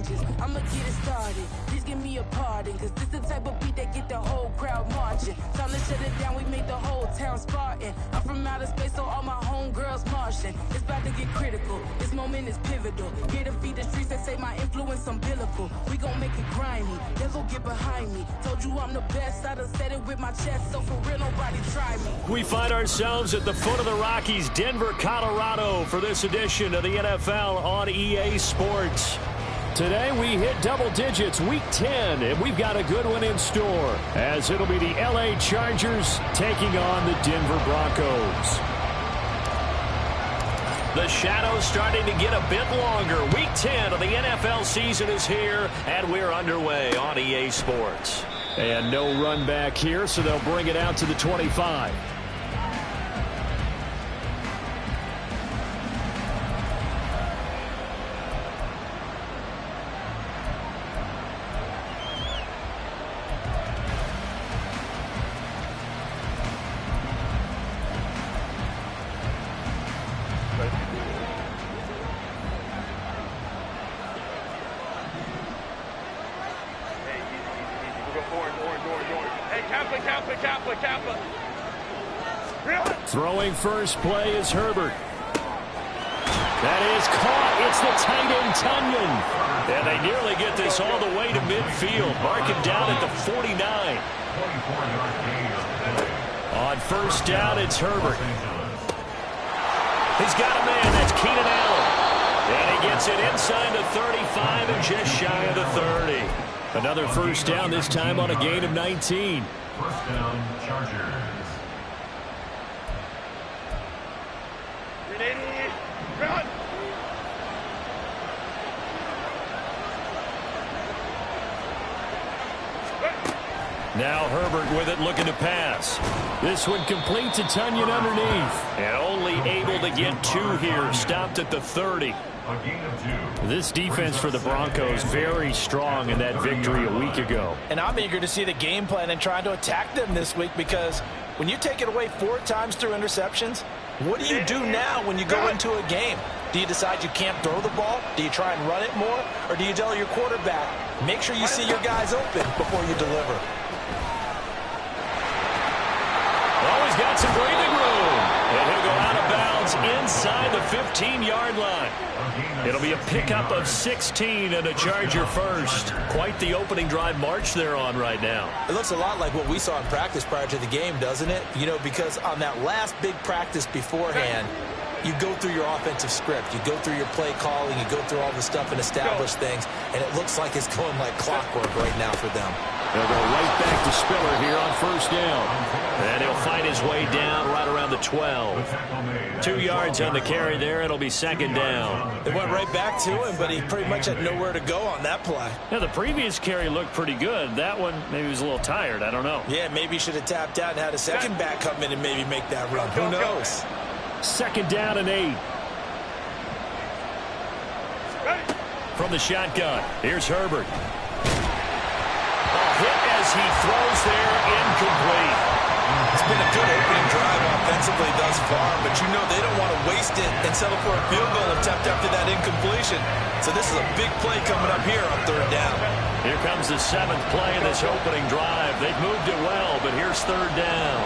challenges. I'ma get it started. Please give me a pardon, cause this the type of beat that get the whole crowd marching. Time to shut it down, we make the whole town Spartan. I'm from outer space, so all my homegirls Martian. It's about to get critical, this moment is pivotal. Here to feed the streets that say my influence umbilical. We gon' make it grimy, then go get behind me. Told you I'm the best, I done said it with my chest, so for real nobody try me. We find ourselves at the foot of the Rockies, Denver, Colorado, for this edition of the NFL on EA Sports. Today we hit double digits, week 10, and we've got a good one in store, as it'll be the LA Chargers taking on the Denver Broncos. The shadow's starting to get a bit longer. Week 10 of the NFL season is here, and we're underway on EA Sports. And no run back here, so they'll bring it out to the 25. Throwing first play is Herbert. That is caught. It's the tight end, Tunyon. And they nearly get this all the way to midfield. Mark him down at the 49. On first down, it's Herbert. He's got a man. That's Keenan Allen. And he gets it inside the 35 and just shy of the 30. Another first down, this time on a gain of 19. First down, Chargers. Now Herbert with it, looking to pass. This one complete to Tunyon underneath. And only able to get 2 here. Stopped at the 30. This defense for the Broncos very strong in that victory a week ago. And I'm eager to see the game plan and trying to attack them this week, because when you take it away 4 times through interceptions, what do you do now when you go into a game? Do you decide you can't throw the ball? Do you try and run it more? Or do you tell your quarterback, make sure you see your guys open before you deliver? He's got some breathing room. And he'll go out of bounds inside the 15-yard line. It'll be a pickup of 16 and a Charger first. Quite the opening drive march they're on right now. It looks a lot like what we saw in practice prior to the game, doesn't it? You know, because on that last big practice beforehand, you go through your offensive script. You go through your play calling. You go through all the stuff and establish things. And it looks like it's going like clockwork right now for them. They'll go right back to Spiller here on first down. And he'll fight his way down right around the 12. 2 yards on the carry there. It'll be second down. They went right back to him, but he pretty much had nowhere to go on that play. Now, the previous carry looked pretty good. That one, maybe he was a little tired. I don't know. Yeah, maybe he should have tapped out and had a second back come in and maybe make that run. Who knows? Second down and 8. From the shotgun, here's Herbert. Hit as he throws there, incomplete. It's been a good opening drive offensively thus far, but you know they don't want to waste it and settle for a field goal attempt after that incompletion. So this is a big play coming up here on third down. Here comes the 7th play in this opening drive. They've moved it well, but here's third down.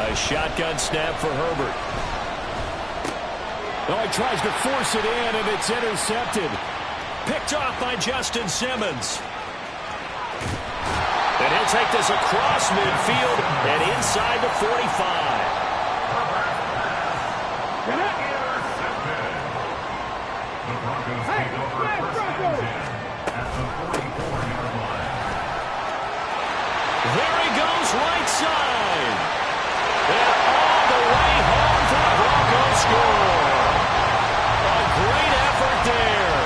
A shotgun snap for Herbert. Oh, he tries to force it in, and it's intercepted. Picked off by Justin Simmons. And he'll take this across midfield and inside the 45. There he goes, right side. And all the way home for the Broncos score. A great effort there,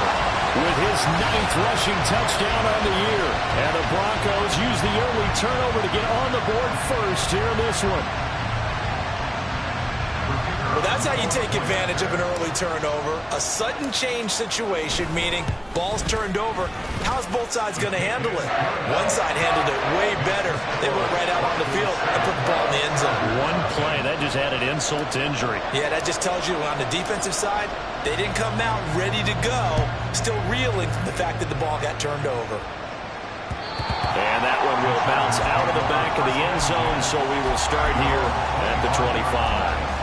with his 9th rushing touchdown on the year. And the Broncos use the early turnover to get on the board first here in this one. Well, that That's how you take advantage of an early turnover. A sudden change situation, meaning ball's turned over. How's both sides going to handle it? One side handled it way better. They went right out on the field and put the ball in the end zone. One play, that just added insult to injury. Yeah, that just tells you on the defensive side, they didn't come out ready to go, still reeling from the fact that the ball got turned over. And that one will bounce out of the back of the end zone, so we will start here at the 25.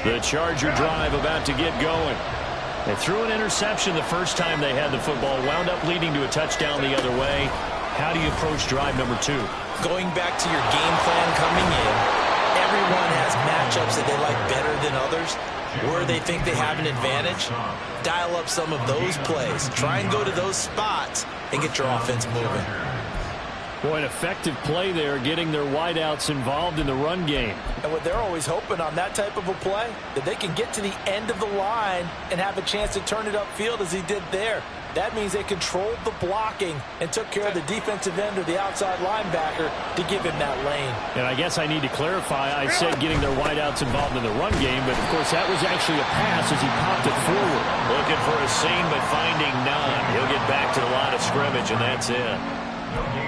The Charger drive about to get going. They threw an interception the first time they had the football, wound up leading to a touchdown the other way. How do you approach drive number 2? Going back to your game plan coming in, everyone has matchups that they like better than others, where they think they have an advantage. Dial up some of those plays. Try and go to those spots and get your offense moving. Boy, an effective play there, getting their wideouts involved in the run game. And what they're always hoping on that type of a play, that they can get to the end of the line and have a chance to turn it upfield as he did there. That means they controlled the blocking and took care of the defensive end or the outside linebacker to give him that lane. And I guess I need to clarify, I said getting their wideouts involved in the run game, but of course that was actually a pass as he popped it forward. Looking for a seam, but finding none. He'll get back to the line of scrimmage, and that's it.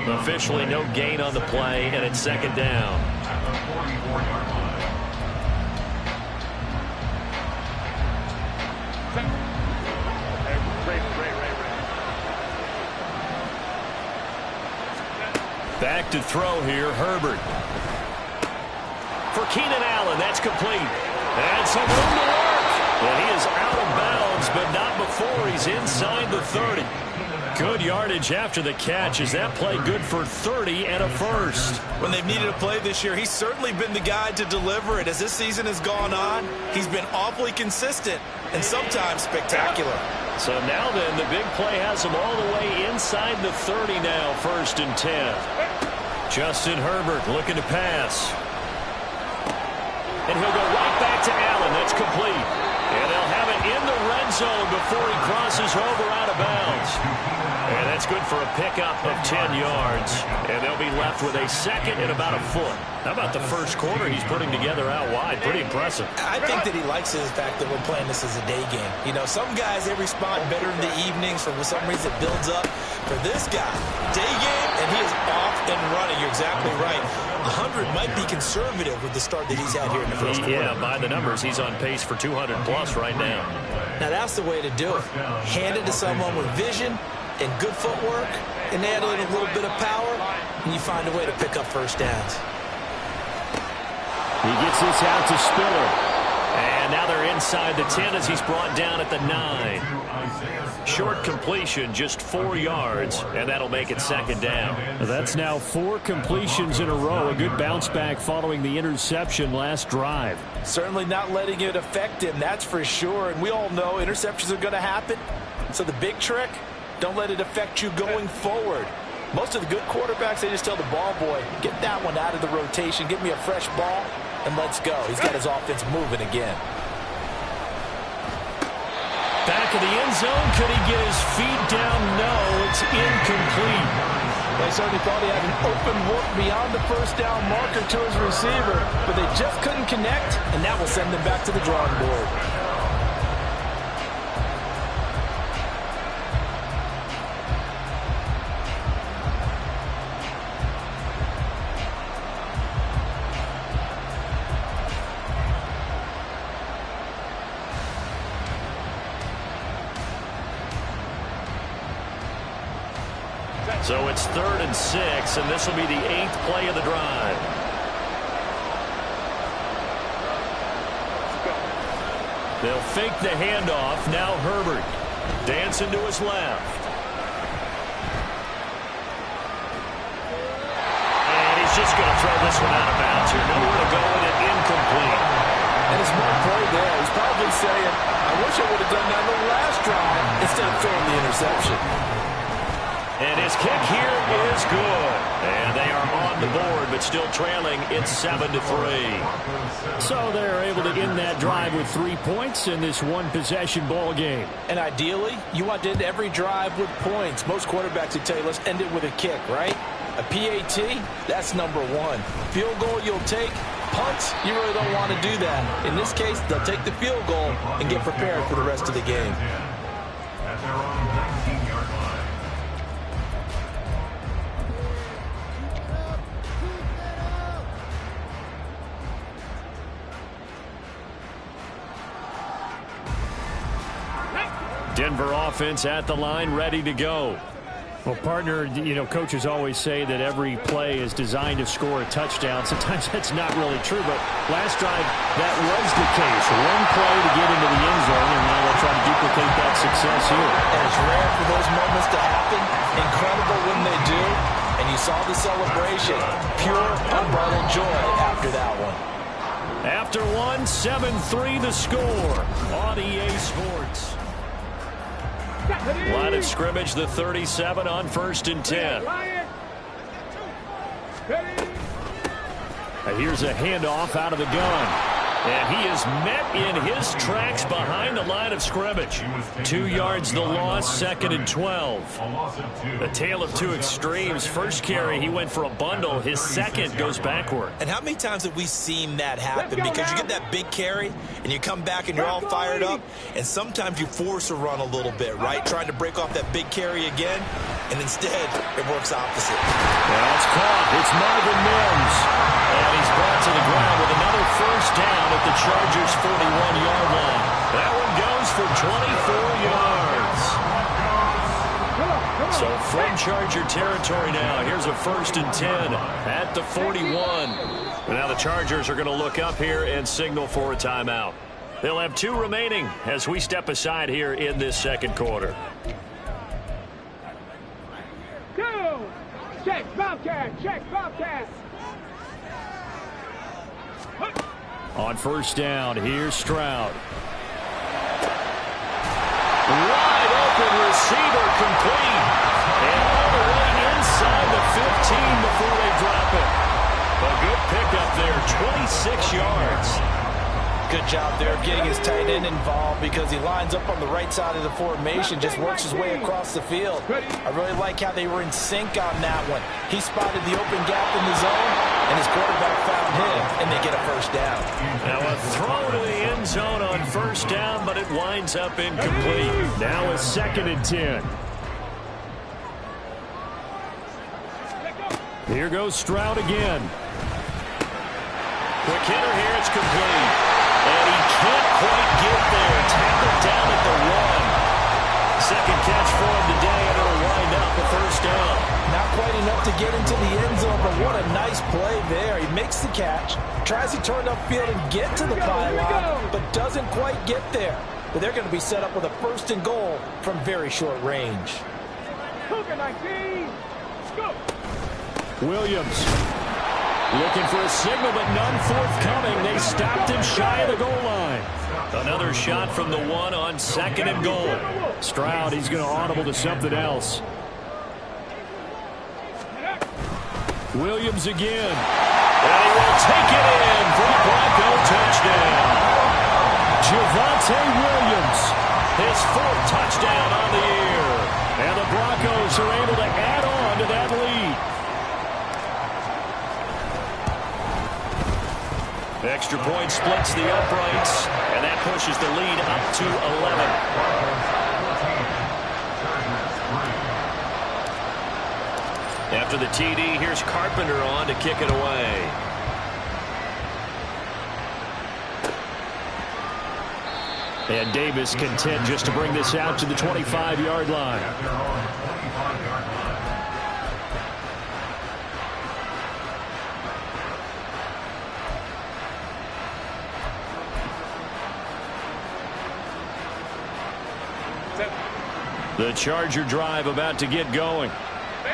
Officially no gain on the play, and it's second down. Back to throw here, Herbert. For Keenan Allen, that's complete. And some room to work. And he is out of bounds, but not before he's inside the 30. Good yardage after the catch. Is that play good for 30 and a first? When they've needed a play this year, he's certainly been the guy to deliver it. As this season has gone on, he's been awfully consistent and sometimes spectacular. So now then, the big play has him all the way inside the 30 now, 1st and 10. Justin Herbert looking to pass. And he'll go right back to Allen. That's complete. And they'll have it in the red zone before he crosses over out of bounds. And that's good for a pickup of 10 yards. And they'll be left with a second and about a foot. How about the first quarter he's putting together out wide? Pretty impressive. I think that he likes the fact that we're playing this as a day game. You know, some guys, they respond better in the evenings. For some reason, it builds up. For this guy, day game, and he is off and running. You're exactly right. 100 might be conservative with the start that he's had here in the first quarter. Yeah, by the numbers, he's on pace for 200-plus right now. Now, that's the way to do it. Hand it to someone with vision and good footwork, and add a little bit of power, and you find a way to pick up first downs. He gets this out to Spiller. And now they're inside the 10 as he's brought down at the 9. Short completion, just 4 yards, and that'll make it second down. That's now 4 completions in a row. A good bounce back following the interception last drive. Certainly not letting it affect him, that's for sure. And we all know interceptions are going to happen. So the big trick, don't let it affect you going forward. Most of the good quarterbacks, they just tell the ball boy, get that one out of the rotation, give me a fresh ball, and let's go. He's got his offense moving again. Back of the end zone. Could he get his feet down? No, it's incomplete. They certainly thought he had an open look beyond the first down marker to his receiver, but they just couldn't connect, and that will send them back to the drawing board. So it's 3rd and 6, and this will be the 8th play of the drive. They'll fake the handoff. Now Herbert dancing to his left. just going to throw this one out of bounds here. Nowhere to go with it, incomplete. And a smart play there. He's probably saying, I wish I would have done that on the last drive instead of throwing the interception. And his kick here is good. And they are on the board, but still trailing. It's 7-3. So they're able to end that drive with 3 points in this one-possession ball game. And ideally, you want to end every drive with points. Most quarterbacks would tell you, let's end it with a kick, right? A PAT, that's number one. Field goal you'll take. Punts, you really don't want to do that. In this case, they'll take the field goal and get prepared for the rest of the game. At their own 19-yard line. Denver offense at the line, ready to go. Well, partner, coaches always say that every play is designed to score a touchdown. Sometimes that's not really true, but last drive, that was the case. One play to get into the end zone, and now they'll try to duplicate that success here. And it's rare for those moments to happen. Incredible when they do. And you saw the celebration. Pure, unbridled joy after that one. After one, 7-3 the score on EA Sports. Line of scrimmage, the 37 on 1st and 10. Here's a handoff out of the gun. And he is met in his tracks behind the line of scrimmage. 2 yards the loss, 2nd and 12. A tale of two extremes. First carry, he went for a bundle. His second goes backward. And how many times have we seen that happen? Because you get that big carry, and you come back and you're all fired up, and sometimes you force a run a little bit, right? Trying to break off that big carry again, and instead it works opposite. Well, it's caught. It's Marvin Mims. And he's brought to the ground with another first down at the Chargers' 41-yard line. That one goes for 24 yards. So from Charger territory now, here's a 1st and 10 at the 41. Now the Chargers are going to look up here and signal for a timeout. They'll have 2 remaining as we step aside here in this second quarter. Check, Bobcat, check, Bobcat. On first down, here's Stroud. Wide open receiver, complete. And all the way inside the 15 before they drop it. A good pickup there, 26 yards. Good job there of getting his tight end involved because he lines up on the right side of the formation, just works his way across the field. I really like how they were in sync on that one. He spotted the open gap in the zone, and his quarterback found him, and they get a first down. Now a throw to the end zone on first down, but it winds up incomplete. Now a 2nd and 10. Here goes Stroud again. Quick hitter here, it's complete. And he can't quite get there. Tackled down at the 1. Second catch for him today, and it'll wind up a first down. Not quite enough to get into the end zone, but what a nice play there. He makes the catch, tries to turn upfield and get to the pylon, but doesn't quite get there. But they're going to be set up with a 1st and goal from very short range. Williams looking for a signal, but none forthcoming. They stopped him shy of the goal line. Another shot from the 1 on 2nd and goal. Stroud, he's going to audible to something else. Williams again. And he will take it in for a Bronco touchdown. Javonte Williams, his 4th touchdown on the year. And the Broncos are able to add on to that lead. The extra point splits the uprights, and that pushes the lead up to 11. After the TD, here's Carpenter on to kick it away. And Davis content just to bring this out to the 25-yard line. The Charger drive about to get going.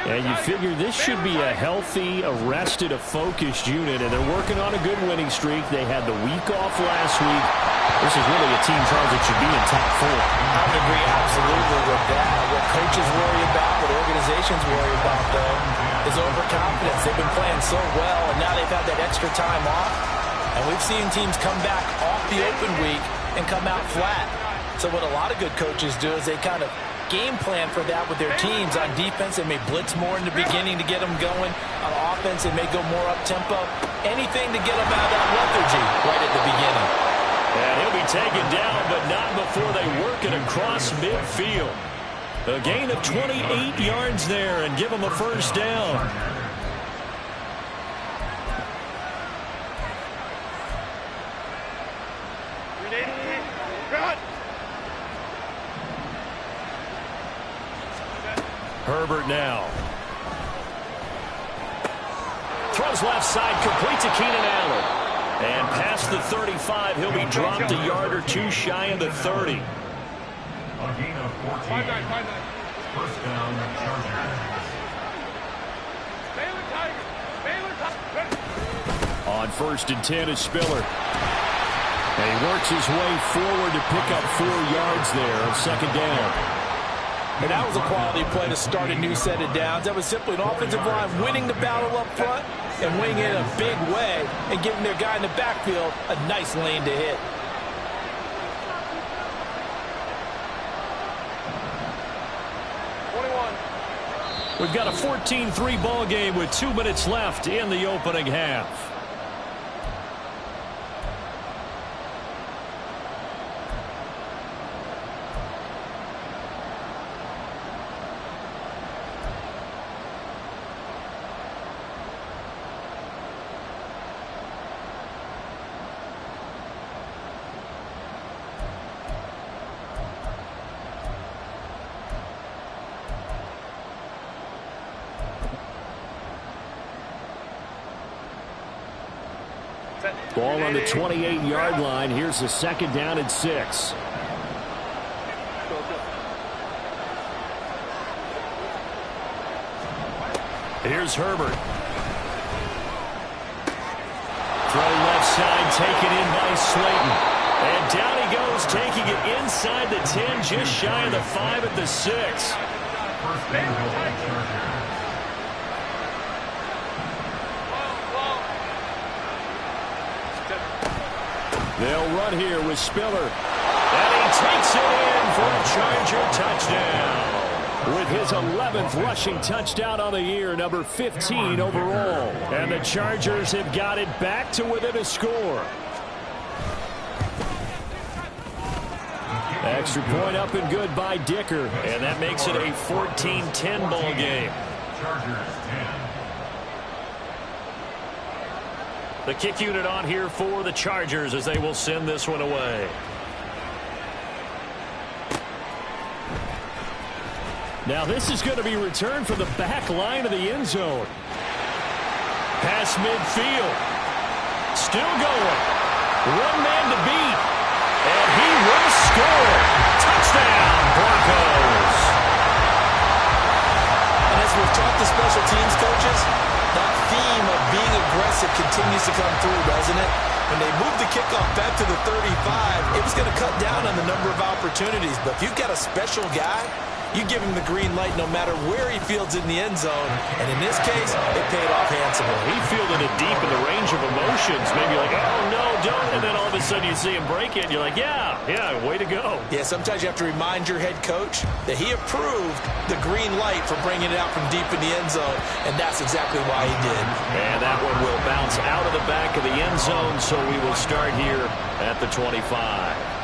And you figure this should be a healthy, arrested, a focused unit, and they're working on a good winning streak. They had the week off last week. This is really a team, Charles, that should be in top 4. I would agree absolutely with that. What coaches worry about, what organizations worry about, though, is overconfidence. They've been playing so well, and now they've had that extra time off. And we've seen teams come back off the open week and come out flat. So what a lot of good coaches do is they kind of game plan for that with their teams. On defense, they may blitz more in the beginning to get them going. On offense, they may go more up-tempo. Anything to get them out of that lethargy right at the beginning. And he'll be taken down, but not before they work it across midfield. A gain of 28 yards there and give them a first down. Herbert now. Throws left side, complete to Keenan Allen. And past the 35, he'll be dropped a yard or two shy of the 30. A gain of 14. First down, Chargers. On 1st and 10 is Spiller. And he works his way forward to pick up 4 yards there on second down. And that was a quality play to start a new set of downs. That was simply an offensive line winning the battle up front and winning it in a big way and giving their guy in the backfield a nice lane to hit. We've got a 14-3 ball game with 2 minutes left in the opening half. Ball on the 28-yard line. Here's the second down and 6. Here's Herbert. Throw left side, taken in by Slayton. And down he goes, taking it inside the 10, just shy of the 5 at the 6. First down, They'll run here with Spiller. And he takes it in for a Charger touchdown. With his 11th rushing touchdown on the year, number 15 overall. And the Chargers have got it back to within a score. Extra point up and good by Dicker. And that makes it a 14-10 ball game. Chargers 10. The kick unit on here for the Chargers as they will send this one away. Now this is going to be returned from the back line of the end zone. Pass midfield. Still going. One man to beat. And he will score. Touchdown, Broncos. And as we've talked to special teams coaches, that theme of being aggressive continues to come through, doesn't it? When they moved the kickoff back to the 35, it was going to cut down on the number of opportunities. But if you've got a special guy, you give him the green light no matter where he fields in the end zone. And in this case, it paid off handsomely. He fielded it deep in the range of emotions. Maybe like, oh, no, don't. And then all of a sudden you see him break it. And you're like, yeah, way to go. Yeah, sometimes you have to remind your head coach that he approved the green light for bringing it out from deep in the end zone. And that's exactly why he did. And that one will bounce out of the back of the end zone. So we will start here at the 25.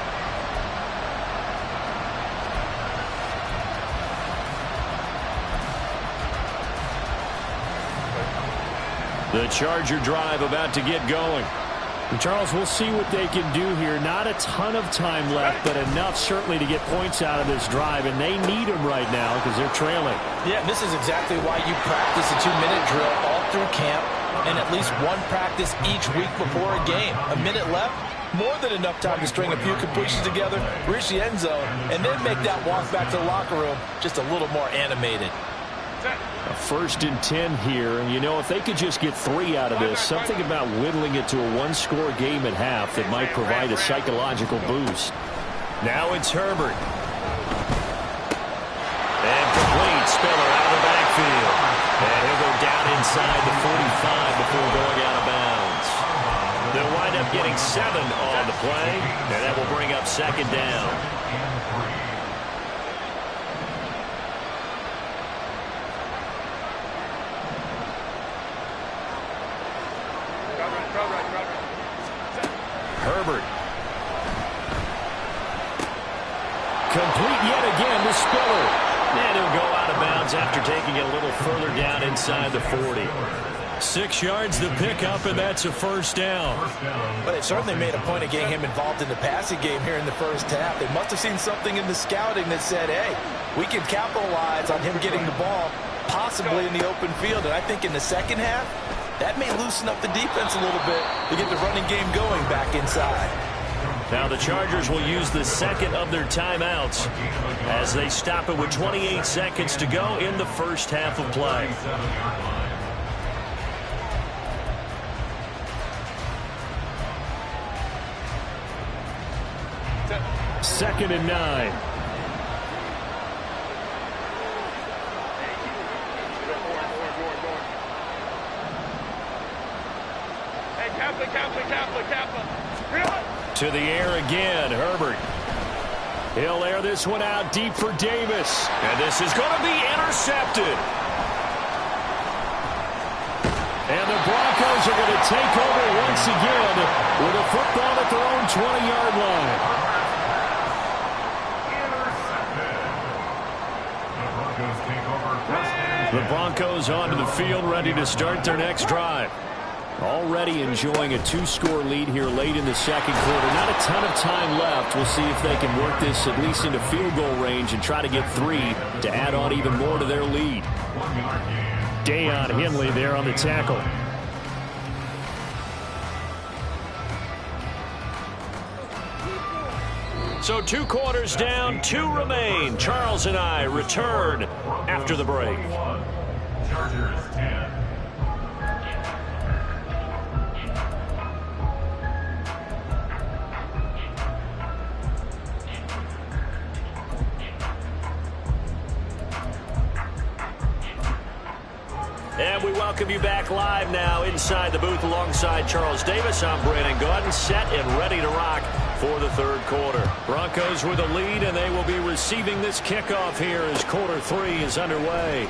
The Charger drive about to get going. And Charles, we'll see what they can do here. Not a ton of time left, but enough certainly to get points out of this drive, and they need them right now because they're trailing. Yeah, this is exactly why you practice a 2-minute drill all through camp and at least one practice each week before a game. A minute left, more than enough time to string a few completions together, reach the end zone, and then make that walk back to the locker room just a little more animated. A 1st and 10 here. And, you know, if they could just get 3 out of this, something about whittling it to a 1-score game at half that might provide a psychological boost. Now it's Herbert. And complete. Spiller out of the backfield. And he'll go down inside the 45 before going out of bounds. They'll wind up getting 7 on the play, and that will bring up 2nd down. Herbert. Complete yet again to Spiller. And he'll go out of bounds after taking it a little further down inside the 40. 6 yards the pickup, and that's a 1st down. But they certainly made a point of getting him involved in the passing game here in the first half. They must have seen something in the scouting that said, hey, we can capitalize on him getting the ball, possibly in the open field. And I think in the second half, that may loosen up the defense a little bit to get the running game going back inside. Now the Chargers will use the 2nd of their timeouts as they stop it with 28 seconds to go in the first half of play. Second and 9. To the air again, Herbert. He'll air this one out deep for Davis. And this is going to be intercepted. And the Broncos are going to take over once again with a football at their own 20-yard line. The Broncos onto the field, ready to start their next drive. Already enjoying a 2-score lead here late in the second quarter. Not a ton of time left. We'll see if they can work this at least into field goal range and try to get 3 to add on even more to their lead. Deion Henley there on the tackle. So 2 quarters down, 2 remain. Charles and I return after the break. Chargers 10. And we welcome you back live now inside the booth alongside Charles Davis. I'm Brandon Gaudin, set and ready to rock for the third quarter. Broncos with a lead, and they will be receiving this kickoff here as quarter 3 is underway.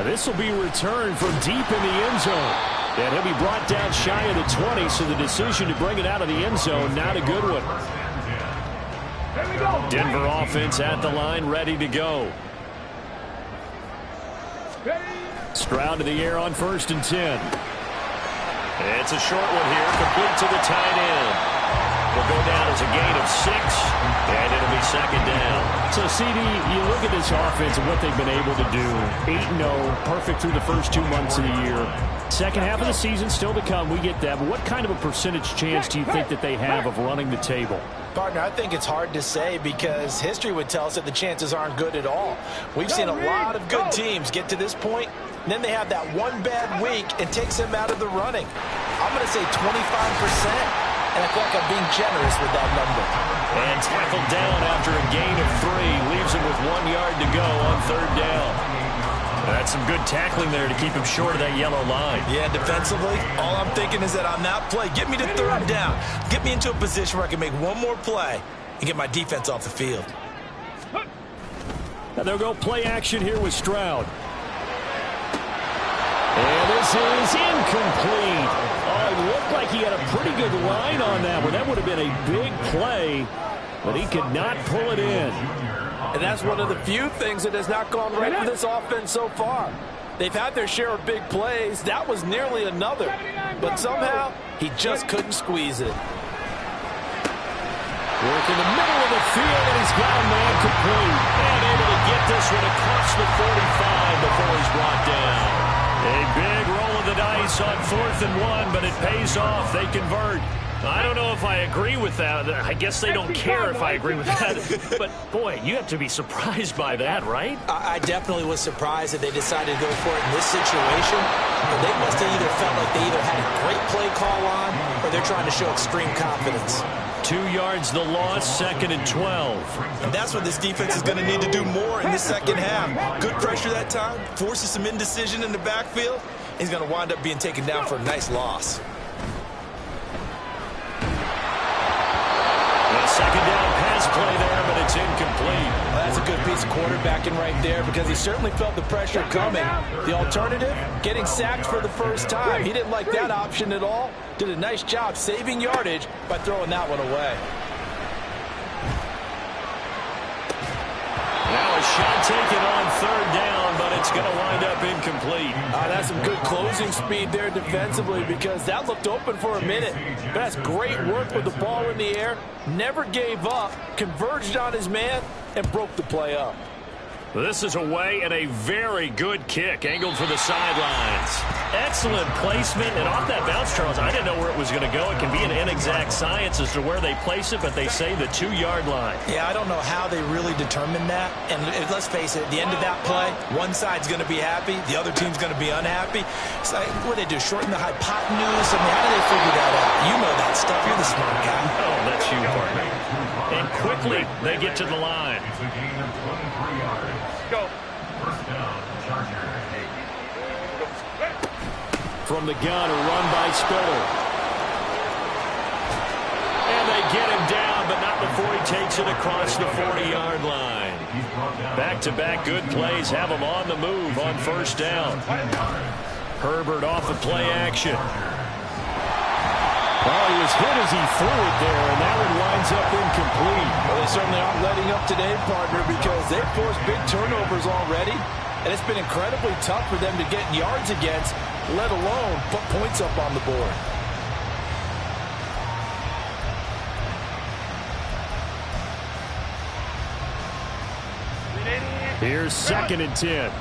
This will be returned from deep in the end zone. And he'll be brought down shy of the 20, so the decision to bring it out of the end zone, not a good one. Denver offense at the line, ready to go. Stroud to the air on 1st and 10. It's a short one here, complete to the tight end. Will go down as a gain of 6, and it'll be 2nd down. So, CD, you look at this offense and what they've been able to do. 8-0, perfect through the first 2 months of the year. Second half of the season still to come, we get that. But what kind of a percentage chance do you think that they have of running the table? Partner, I think it's hard to say because history would tell us that the chances aren't good at all. We've seen a lot of good teams get to this point, and then they have that one bad week and takes them out of the running. I'm going to say 25%. And I feel like I'm being generous with that number. And tackled down after a gain of 3. Leaves him with 1 yard to go on 3rd down. That's some good tackling there to keep him short of that yellow line. Yeah, defensively, all I'm thinking is that on that play, get me to 3rd down. Get me into a position where I can make one more play and get my defense off the field. Now they'll go play action here with Stroud. And this is incomplete. Oh, it looked like he had a pretty good line on that one. That would have been a big play, but he could not pull it in. And that's one of the few things that has not gone right for this offense so far. They've had their share of big plays. That was nearly another. But somehow, he just couldn't squeeze it. Work in the middle of the field, and he's got a man complete. And able to get this one across the 45 before he's brought down. A big roll of the dice on 4th and 1, but it pays off. They convert. I don't know if I agree with that. I guess they don't care if I agree with that. But, boy, you have to be surprised by that, right? I definitely was surprised that they decided to go for it in this situation. But they must have either felt like they either had a great play call on or they're trying to show extreme confidence. 2 yards the loss, 2nd and 12. And that's what this defense is going to need to do more in the second half. Good pressure that time, forces some indecision in the backfield. He's going to wind up being taken down for a nice loss. Second down pass play there, but it's incomplete. Well, that's a good piece of quarterbacking right there because he certainly felt the pressure coming. The alternative, getting sacked for the first time. He didn't like that option at all. Did a nice job saving yardage by throwing that one away. Now a shot taken on 3rd down, but it's going to wind up incomplete. That's some good closing speed there defensively because that looked open for a minute. But that's great work with the ball in the air. Never gave up, converged on his man, and broke the play up. This is away and a very good kick, angled for the sidelines. Excellent placement, and off that bounce, Charles, I didn't know where it was going to go. It can be an inexact science as to where they place it, but they say the 2-yard line. Yeah, I don't know how they really determined that. And let's face it, at the end of that play, one side's going to be happy, the other team's going to be unhappy. It's like, what do they do, shorten the hypotenuse? I mean, how do they figure that out? You know that stuff. You're the smart guy. Oh, that's you, partner. And quickly, they get to the line. It's a gain of 23 yards. Go. First down, Chargers. From the gun, a run by Spiller. And they get him down, but not before he takes it across the 40-yard line. Back-to-back good plays have him on the move on 1st down. Herbert off of play action. Oh, he was hit as he threw it there, and that one winds up incomplete. Well, they certainly aren't letting up today, partner, because they've forced big turnovers already, and it's been incredibly tough for them to get yards against, let alone put points up on the board. Here's 2nd and 10.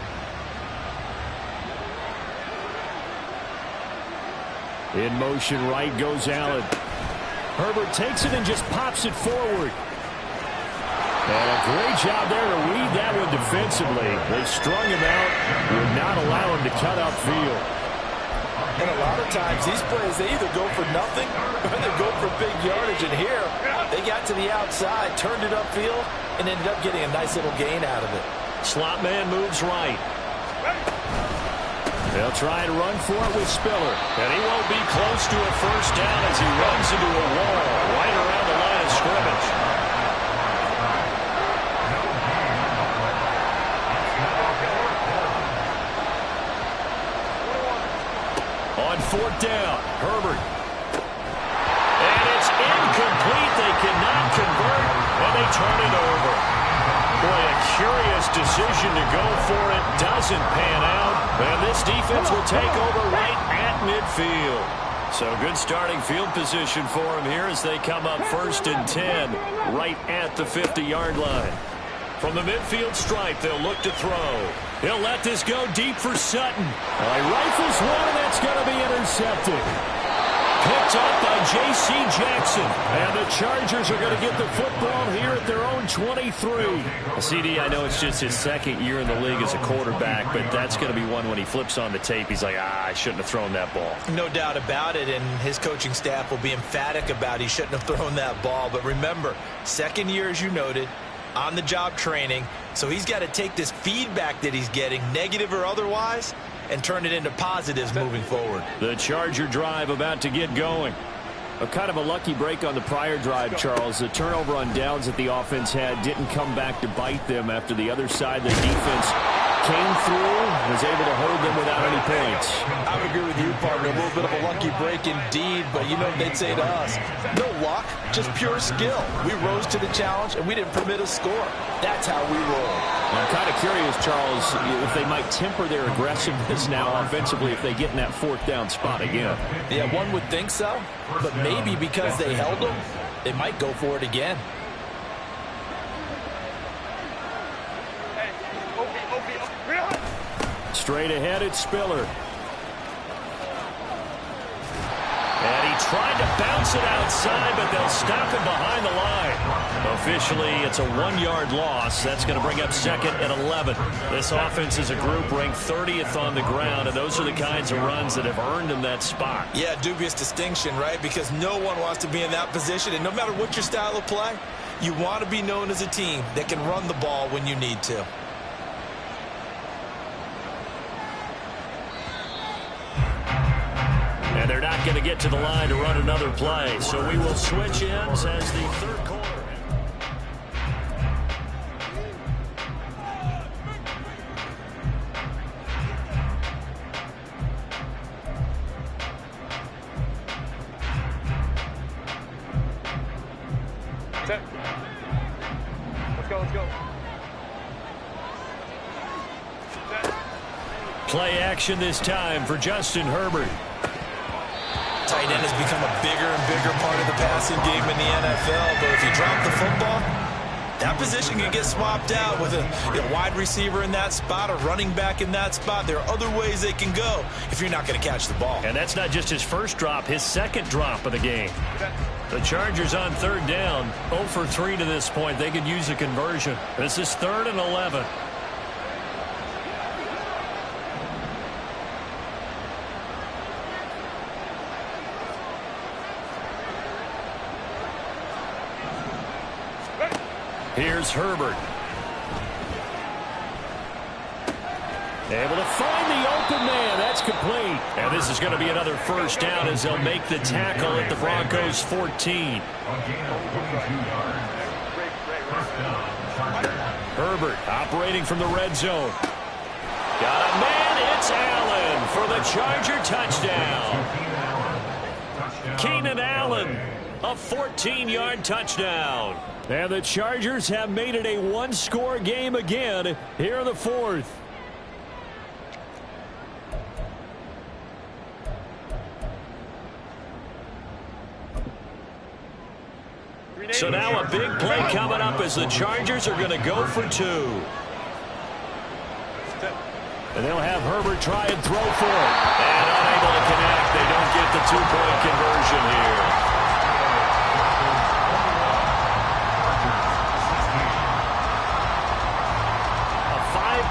In motion, right goes Allen. Herbert takes it and just pops it forward. And a great job there to read that one defensively. They strung him out, would not allow him to cut upfield. And a lot of times, these plays, they either go for nothing or they go for big yardage. And here, they got to the outside, turned it upfield, and ended up getting a nice little gain out of it. Slot man moves right. They'll try and run for it with Spiller. And he won't be close to a first down as he runs into a wall right around the line of scrimmage. On 4th down, Herbert. And it's incomplete. They cannot convert, and they turn it over. Boy, a curious decision to go for it. Doesn't pan out. And this defense will take over right at midfield. So good starting field position for them here as they come up 1st and 10 right at the 50-yard line. From the midfield stripe, they'll look to throw. He'll let this go deep for Sutton. He rifles one, and that's going to be intercepted. Picked up by J.C. Jackson. And the Chargers are going to get the football here at their own 23. CD, I know it's just his 2nd year in the league as a quarterback, but that's going to be one when he flips on the tape. He's like, I shouldn't have thrown that ball. No doubt about it, and his coaching staff will be emphatic about he shouldn't have thrown that ball. But remember, 2nd year, as you noted, on-the-job training. So he's got to take this feedback that he's getting, negative or otherwise, and turn it into positives moving forward. The Charger drive about to get going. A kind of a lucky break on the prior drive, Charles. The turnover on downs that the offense had didn't come back to bite them after the other side. The defense came through, was able to hold them without any points. I would agree with you, partner. A little bit of a lucky break indeed, but you know what they'd say to us? No luck, just pure skill. We rose to the challenge, and we didn't permit a score. That's how we roll. I'm kind of curious, Charles, if they might temper their aggressiveness now offensively if they get in that 4th down spot again. Yeah, one would think so, but maybe because they held them, they might go for it again. Straight ahead, it's Spiller. And he tried to bounce it outside, but they'll stop him behind the line. Officially, it's a 1-yard loss. That's going to bring up 2nd and 11. This offense as a group ranked 30th on the ground, and those are the kinds of runs that have earned him that spot. Yeah, dubious distinction, right? Because no one wants to be in that position, and no matter what your style of play, you want to be known as a team that can run the ball when you need to. And they're not going to get to the line to run another play. So we will switch ends as the third quarter. Let's go. Play action this time for Justin Herbert. Tight end has become a bigger and bigger part of the passing game in the NFL, but if you drop the football, that position can get swapped out with a wide receiver in that spot, a running back in that spot. There are other ways they can go if you're not going to catch the ball. And that's not just his first drop, his second drop of the game. The Chargers on 3rd down, 0 for 3 to this point. They could use a conversion. This is 3rd and 11. Here's Herbert. Able to find the open man. That's complete. And this is going to be another first down as they'll make the tackle at the Broncos 14. Herbert operating from the red zone. Got a man. It's Allen for the Charger touchdown. Keenan Allen, a 14-yard touchdown. And the Chargers have made it a one-score game again here in the 4th. So now a big play coming up as the Chargers are going to go for 2. And they'll have Herbert try and throw for it. And unable to connect. They don't get the 2-point conversion here.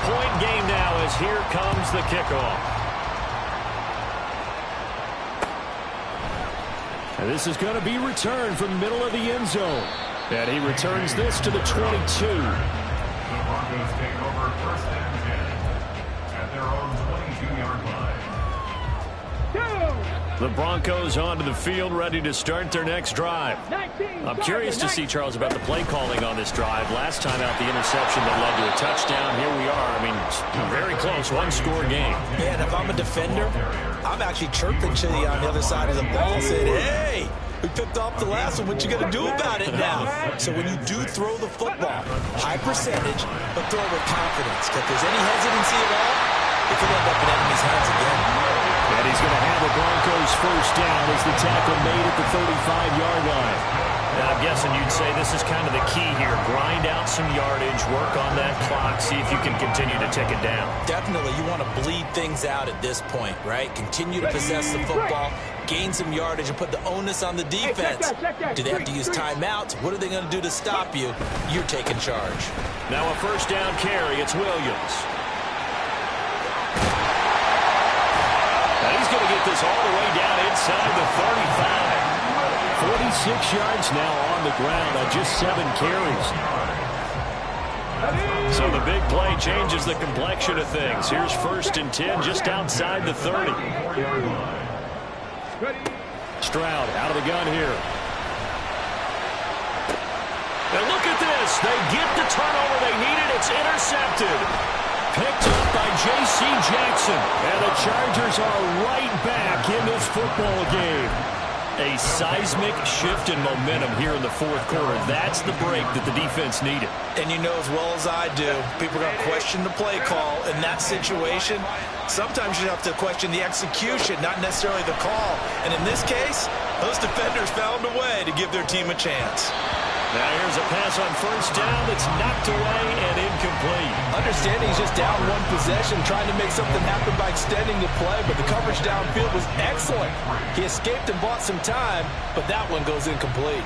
Point game now as here comes the kickoff. And this is going to be returned from the middle of the end zone. And he returns this to the 22. The Broncos take over 1st and 10 at their own 22-yard line. The Broncos onto the field, ready to start their next drive. I'm curious to see, Charles, about the play calling on this drive. Last time out, the interception that led to a touchdown. Here we are. I mean, very close, one-score game. Yeah, and if I'm a defender, I'm actually chirping to you on the other side of the ball, saying, hey, we picked off the last one. What you going to do about it now? So when you do throw the football, high percentage, but throw with confidence. If there's any hesitancy at all, it could end up in enemy's hands again. And he's going to have the Broncos first down as the tackle made at the 35-yard line. And I'm guessing you'd say this is kind of the key here. Grind out some yardage, work on that clock, see if you can continue to tick it down. Definitely. You want to bleed things out at this point, right? Continue to possess the football, gain some yardage, and put the onus on the defense. Do they have to use timeouts? What are they going to do to stop you? You're taking charge. Now a first down carry. It's Williams. He's going to get this all the way down inside the 35. 46 yards now on the ground on just 7 carries. So the big play changes the complexion of things. Here's 1st and 10 just outside the 30. Stroud out of the gun here. And look at this. They get the turnover they needed. It's intercepted. Picked up by J.C. Jackson. And the Chargers are right back in this football game. A seismic shift in momentum here in the 4th quarter. That's the break that the defense needed. And you know as well as I do, people are going to question the play call in that situation. Sometimes you have to question the execution, not necessarily the call. And in this case, those defenders found a way to give their team a chance. Now here's a pass on first down that's knocked away and incomplete. Understanding he's just down one possession, trying to make something happen by extending the play, but the coverage downfield was excellent. He escaped and bought some time, but that one goes incomplete.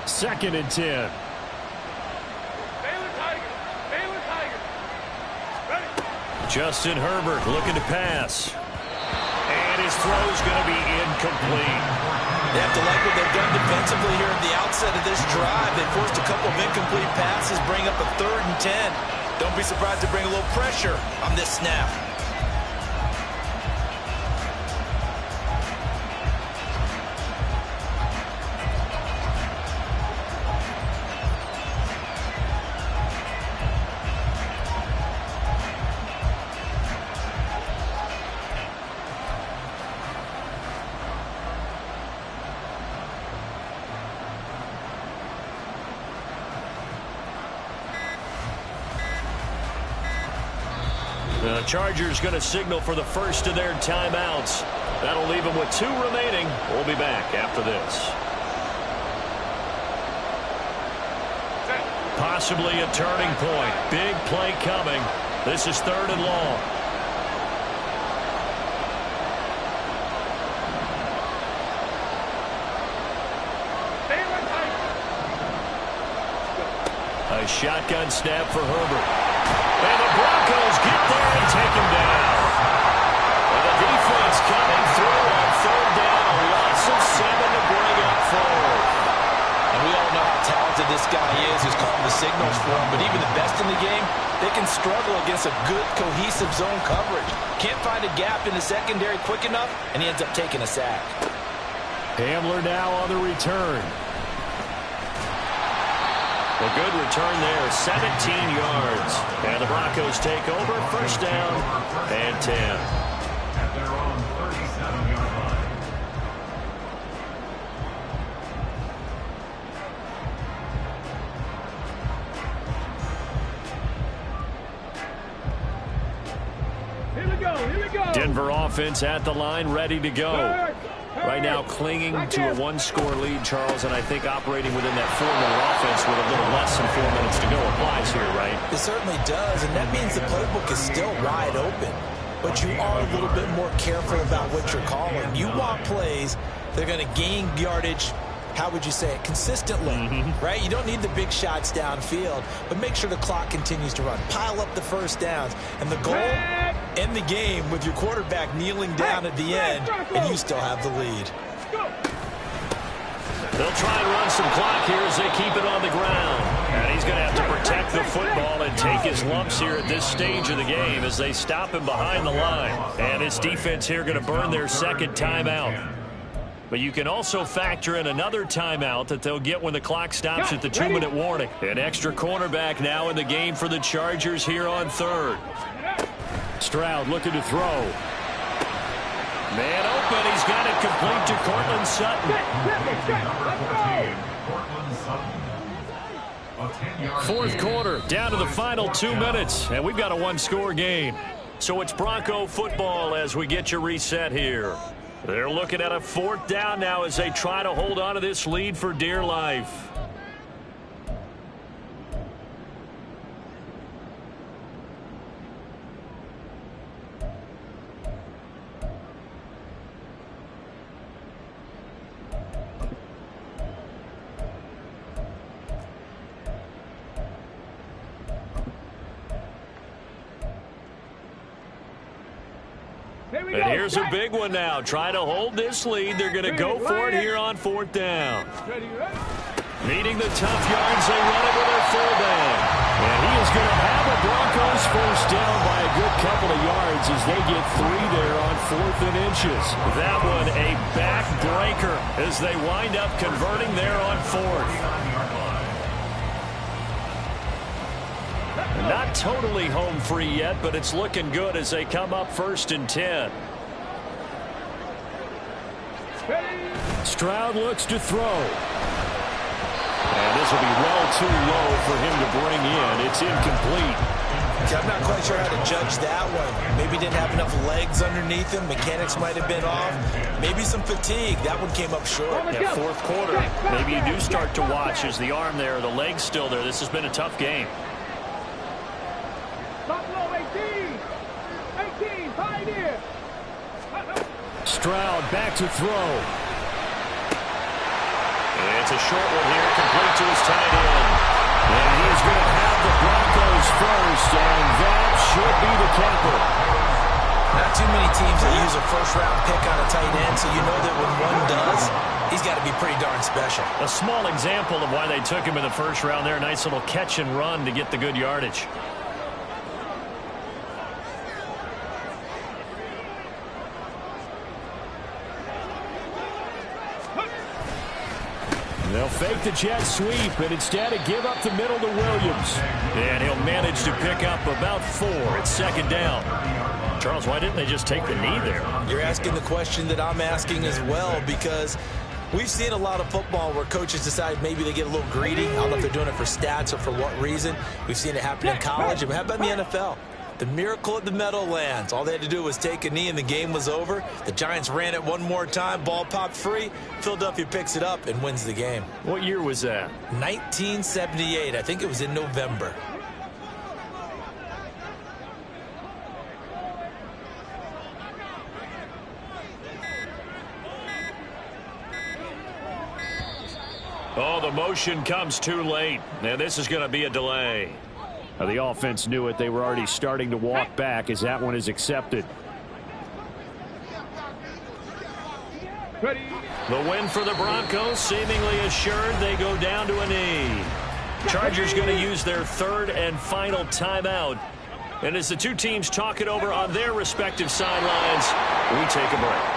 Second and 10. Justin Herbert looking to pass. And his throw's going to be incomplete. They have to like what they've done defensively here at the outset of this drive. They forced a couple of incomplete passes, bring up a 3rd and 10. Don't be surprised to bring a little pressure on this snap. The Chargers going to signal for the first of their timeouts. That'll leave them with 2 remaining. We'll be back after this. Possibly a turning point. Big play coming. This is 3rd and long. A shotgun snap for Herbert. And the Broncos get there and take him down. And the defense coming through on 3rd down. A loss of 7 to bring up 4th. And we all know how talented this guy is, who's calling the signals for him. But even the best in the game, they can struggle against a good, cohesive zone coverage. Can't find a gap in the secondary quick enough, and he ends up taking a sack. Hamler now on the return. A good return there, 17 yards. And the Broncos take over, 1st down and 10. At their own 37-yard line. Here we go. Denver offense at the line, ready to go. Right now clinging to a 1-score lead, Charles, and I think operating within that 4-minute offense with a little less than 4 minutes to go applies here, right? It certainly does, and that means the playbook is still wide open. But you are a little bit more careful about what you're calling. You want plays that are going to gain yardage, how would you say it, consistently, right? You don't need the big shots downfield, but make sure the clock continues to run. Pile up the first downs. And the goal, end the game with your quarterback kneeling down at the end, and you still have the lead. They'll try and run some clock here as they keep it on the ground. And he's going to have to protect the football and take his lumps here at this stage of the game as they stop him behind the line. And his defense here going to burn their 2nd timeout. But you can also factor in another timeout that they'll get when the clock stops at the 2-minute warning. An extra cornerback now in the game for the Chargers here on 3rd. Stroud looking to throw. Man open. He's got it complete to Cortland Sutton. Fourth quarter, down to the final 2 minutes, and we've got a 1-score game. So it's Bronco football as we get you reset here. They're looking at a 4th down now as they try to hold on to this lead for dear life. And here's a big one now. Trying to hold this lead. They're going to go for it here on 4th down. Needing the tough yards, they run it with their fullback. And he is going to have a Broncos 1st down by a good couple of yards as they get 3 there on 4th and inches. That one a backbreaker as they wind up converting there on 4th. Not totally home free yet, but it's looking good as they come up 1st and 10. Stroud looks to throw. And this will be well too low for him to bring in. It's incomplete. I'm not quite sure how to judge that one. Maybe didn't have enough legs underneath him. Mechanics might have been off. Maybe some fatigue. That one came up short. Yeah, fourth quarter. Maybe you do start to watch as the arm there, the leg's still there. This has been a tough game. Stroud back to throw. It's a short one here, complete to his tight end. And he's going to have the Broncos first, and that should be the capper. Not too many teams that use a first-round pick on a tight end, so you know that when one does, he's got to be pretty darn special. A small example of why they took him in the first round there. Nice little catch and run to get the good yardage. They'll fake the jet sweep, and instead give up the middle to Williams. And he'll manage to pick up about 4 at second down. Charles, why didn't they just take the knee there? You're asking the question that I'm asking as well, because we've seen a lot of football where coaches decide maybe they get a little greedy. I don't know if they're doing it for stats or for what reason. We've seen it happen in college. And how about in the NFL? The miracle at the Meadowlands. All they had to do was take a knee and the game was over. The Giants ran it one more time. Ball popped free. Philadelphia picks it up and wins the game. What year was that? 1978. I think it was in November. Oh, the motion comes too late. And this is going to be a delay. The offense knew it. They were already starting to walk back as that one is accepted. Ready. The win for the Broncos, seemingly assured. They go down to a knee. Chargers going to use their third and final timeout. And as the two teams talk it over on their respective sidelines, we take a break.